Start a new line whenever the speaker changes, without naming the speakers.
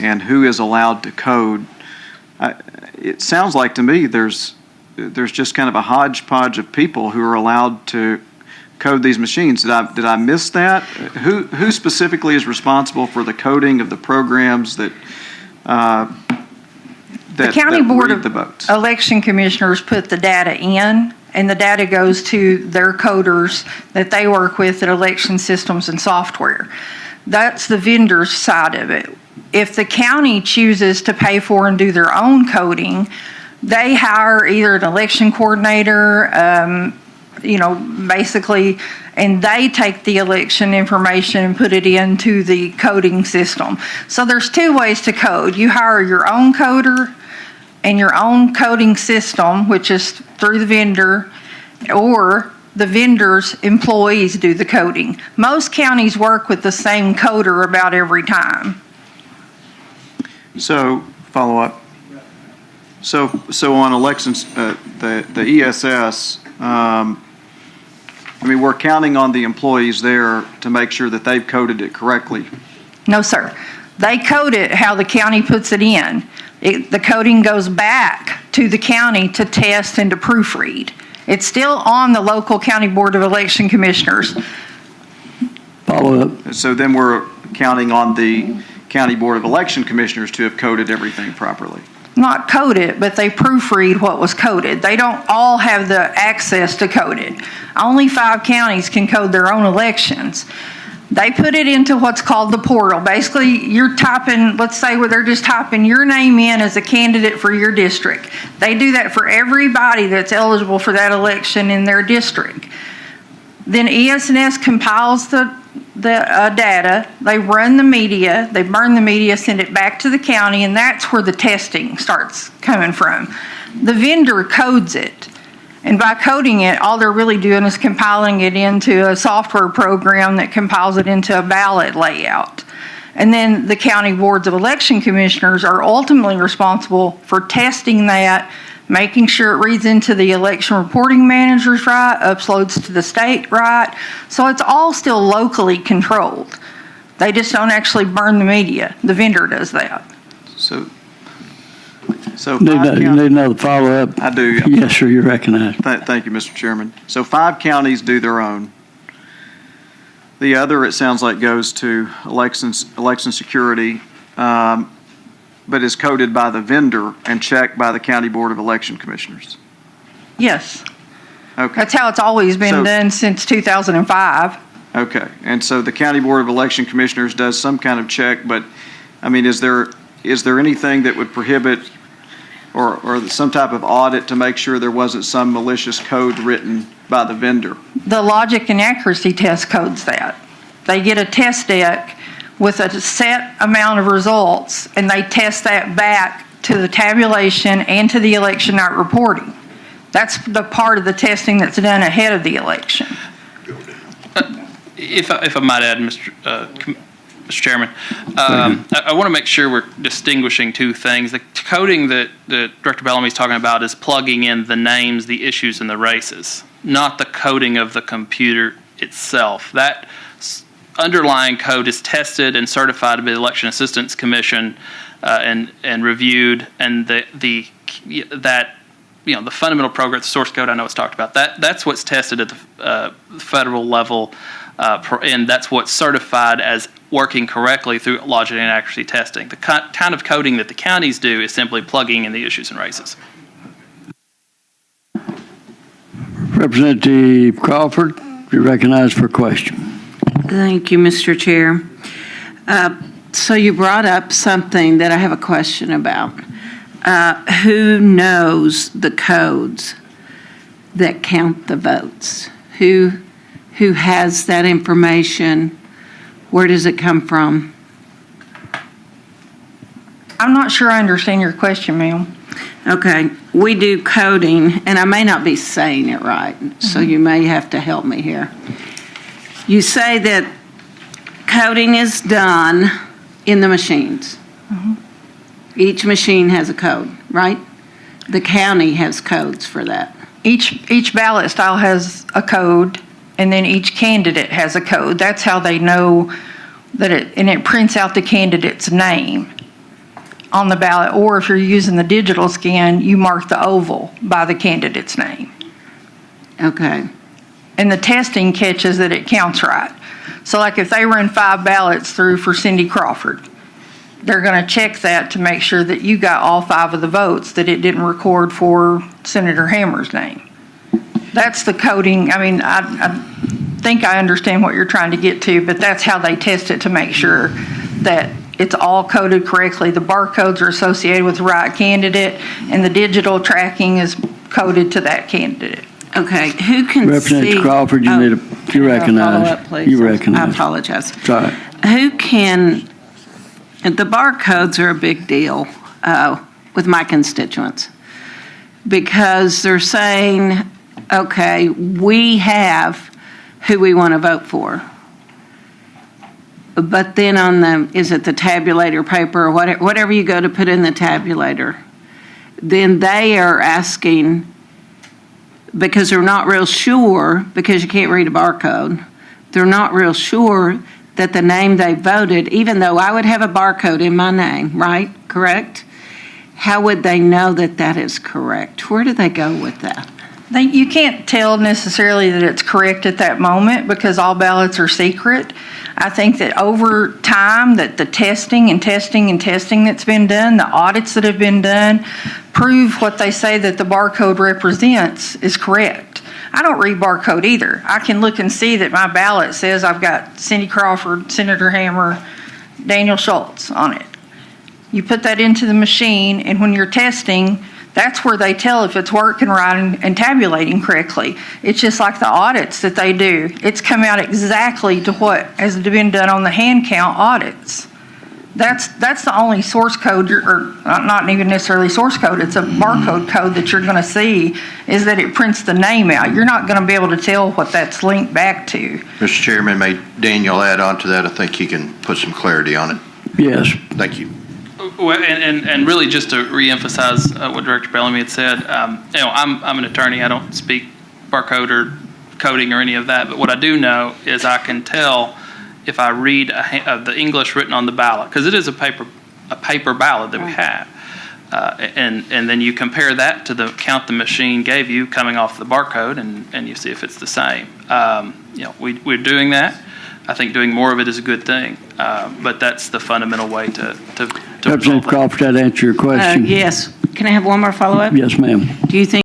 and who is allowed to code, it sounds like to me there's just kind of a hodgepodge of people who are allowed to code these machines. Did I miss that? Who specifically is responsible for the coding of the programs that
the County Board of Election Commissioners put the data in, and the data goes to their coders that they work with at Election Systems and Software. That's the vendor's side of it. If the county chooses to pay for and do their own coding, they hire either an election coordinator, basically, and they take the election information and put it into the coding system. So there's two ways to code. You hire your own coder and your own coding system, which is through the vendor, or the vendor's employees do the coding. Most counties work with the same coder about every time.
So, follow up. So on elections, the ES&S, we're counting on the employees there to make sure that they've coded it correctly.
No, sir. They code it how the county puts it in. The coding goes back to the county to test and to proofread. It's still on the local County Board of Election Commissioners.
Follow up.
So then we're counting on the County Board of Election Commissioners to have coded everything properly.
Not code it, but they proofread what was coded. They don't all have the access to code it. Only 5 counties can code their own elections. They put it into what's called the portal. Basically, you're typing, let's say where they're just typing your name in as a candidate for your district. They do that for everybody that's eligible for that election in their district. Then ES&S compiles the data, they run the media, they burn the media, send it back to the county, and that's where the testing starts coming from. The vendor codes it, and by coding it, all they're really doing is compiling it into a software program that compiles it into a ballot layout. And then the county boards of election commissioners are ultimately responsible for testing that, making sure it reads into the election reporting managers right, uploads to the state right. So it's all still locally controlled. They just don't actually burn the media. The vendor does that.
So
you need another follow-up?
I do.
Yes, sir, you're recognized.
Thank you, Mr. Chairman. So 5 counties do their own. The other, it sounds like, goes to election security, but is coded by the vendor and checked by the County Board of Election Commissioners.
Yes.
Okay.
That's how it's always been done since 2005.
Okay. And so the County Board of Election Commissioners does some kind of check, but, is there anything that would prohibit or some type of audit to make sure there wasn't some malicious code written by the vendor?
The logic and accuracy test codes that. They get a test deck with a set amount of results, and they test that back to the tabulation and to the election night reporting. That's the part of the testing that's done ahead of the election.
If I might add, Mr. Chairman, I want to make sure we're distinguishing 2 things. The coding that Director Bellamy is talking about is plugging in the names, the issues, and the races, not the coding of the computer itself. That underlying code is tested and certified by the Election Assistance Commission and reviewed, and the fundamental program, the source code, I know it's talked about. That's what's tested at the federal level, and that's what's certified as working correctly through logic and accuracy testing. The kind of coding that the counties do is simply plugging in the issues and races.
Representative Crawford, you're recognized for a question.
Thank you, Mr. Chair. So you brought up something that I have a question about. Who knows the codes that count the votes? Who has that information? Where does it come from?
I'm not sure I understand your question, ma'am.
Okay, we do coding, and I may not be saying it right, so you may have to help me here. You say that coding is done in the machines. Each machine has a code, right? The county has codes for that.
Each ballot style has a code, and then each candidate has a code. That's how they know that it prints out the candidate's name. on the ballot, or if you're using the digital scan, you mark the oval by the candidate's name.
Okay.
And the testing catches that it counts right. So like if they run 5 ballots through for Cindy Crawford, they're going to check that to make sure that you got all 5 of the votes, that it didn't record for Senator Hammer's name. That's the coding. I mean, I think I understand what you're trying to get to, but that's how they test it to make sure that it's all coded correctly. The barcodes are associated with the right candidate, and the digital tracking is coded to that candidate.
Okay, who can
Representative
see?
Crawford, you need to, you recognize.
Follow up, please.
You recognize.
I apologize.
It's all right.
Who can, the barcodes are a big deal with my constituents because they're saying, okay, we have who we want to vote for. But then on the, is it the tabulator paper or whatever you go to put in the tabulator, then they are asking, because they're not real sure, because you can't read a barcode, they're not real sure that the name they voted, even though I would have a barcode in my name, right? Correct? How would they know that that is correct? Where do they go with that?
You can't tell necessarily that it's correct at that moment because all ballots are secret. I think that over time that the testing that's been done, the audits that have been done, prove what they say that the barcode represents is correct. I don't read barcode either. I can look and see that my ballot says I've got Cindy Crawford, Senator Hammer, Daniel Schultz on it. You put that into the machine, and when you're testing, that's where they tell if it's working right and tabulating correctly. It's just like the audits that they do. It's come out exactly to what has been done on the hand count audits. That's the only source code, or not even necessarily source code, it's a barcode code that you're going to see is that it prints the name out. You're not going to be able to tell what that's linked back to.
Mr. Chairman, may Daniel add on to that? I think he can put some clarity on it.
Yes.
Thank you.
Well, and really just to reemphasize what Director Bellamy had said, I'm an attorney. I don't speak barcode or coding or any of that, but what I do know is I can tell if I read the English written on the ballot, because it is a paper ballot that we have, and then you compare that to the count the machine gave you coming off the barcode, and you see if it's the same. We're doing that. I think doing more of it is a good thing, but that's the fundamental way to
Representative Crawford, that answer your question?
Yes. Can I have one more follow-up?
Yes, ma'am.
Do you think